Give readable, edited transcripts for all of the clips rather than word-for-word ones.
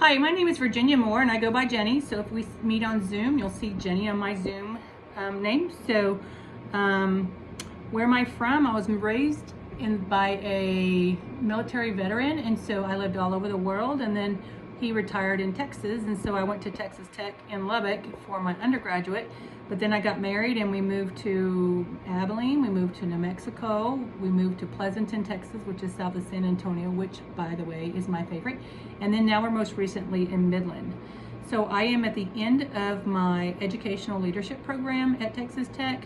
Hi, my name is Virginia Moore and I go by Jenny. So if we meet on Zoom, you'll see Jenny on my Zoom name. So where am I from? I was raised by a military veteran, and so I lived all over the world, and then he retired in Texas, and so I went to Texas Tech in Lubbock for my undergraduate. But then I got married and we moved to Abilene, we moved to New Mexico, we moved to Pleasanton, Texas, which is south of San Antonio, which, by the way, is my favorite. And then now we're most recently in Midland. So I am at the end of my educational leadership program at Texas Tech.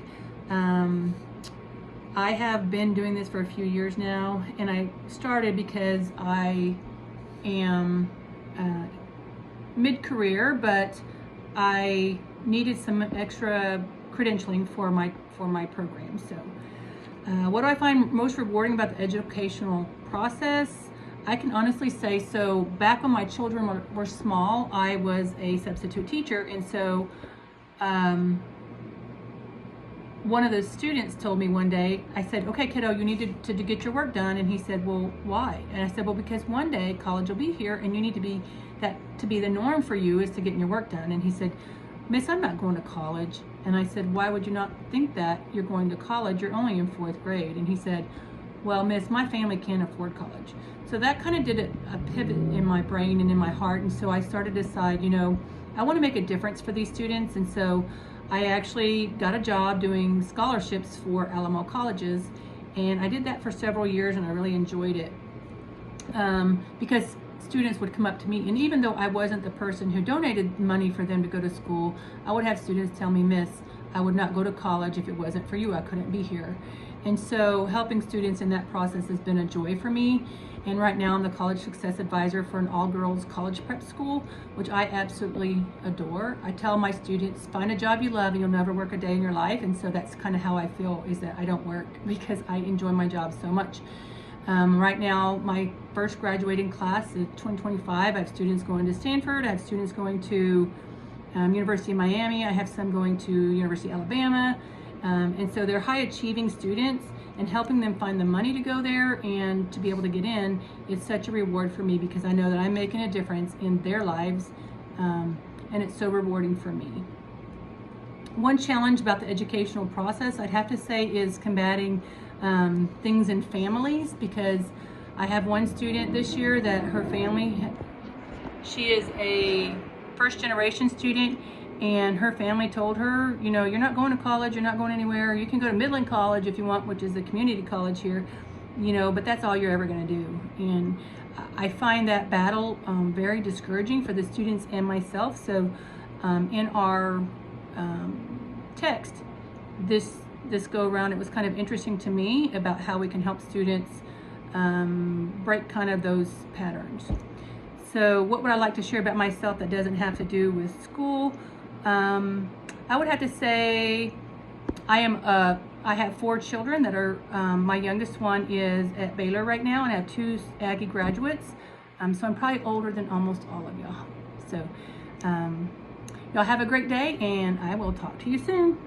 I have been doing this for a few years now, and I started because I am mid-career, but I needed some extra credentialing for my program. So what do I find most rewarding about the educational process? I can honestly say, so back when my children were small, I was a substitute teacher, and so one of the students told me one day, I said, okay, kiddo, you need to get your work done. And he said, well, why? And I said, well, because one day college will be here and you need to be the norm for you is to get your work done. And he said, Miss, I'm not going to college. And I said, why would you not think that? You're going to college, you're only in 4th grade. And he said, well, Miss, my family can't afford college. So that kind of did a pivot in my brain and in my heart. And so I started to decide, I want to make a difference for these students. And so I actually got a job doing scholarships for Alamo colleges, and I did that for several years, and I really enjoyed it because students would come up to me, and even though I wasn't the person who donated money for them to go to school, I would have students tell me, Miss, I would not go to college if it wasn't for you. I couldn't be here. And so helping students in that process has been a joy for me. And right now I'm the college success advisor for an all-girls college prep school, which I absolutely adore. I tell my students, find a job you love and you'll never work a day in your life. And so that's kind of how I feel, is that I don't work because I enjoy my job so much. Right now, my first graduating class is 2025. I have students going to Stanford. I have students going to University of Miami. I have some going to University of Alabama. And so they're high achieving students, and helping them find the money to go there and to be able to get in is such a reward for me because I know that I'm making a difference in their lives, and it's so rewarding for me. One challenge about the educational process, I'd have to say, is combating things in families, because I have one student this year that her family, she is a first generation student, and her family told her, you're not going to college, you're not going anywhere. You can go to Midland College if you want, which is a community college here, but that's all you're ever going to do. And I find that battle very discouraging for the students and myself. So in our text this go around, it was kind of interesting to me about how we can help students break kind of those patterns. So what would I like to share about myself that doesn't have to do with school? I would have to say I have 4 children that are, my youngest one is at Baylor right now, and I have 2 Aggie graduates. So I'm probably older than almost all of y'all. So y'all have a great day, and I will talk to you soon.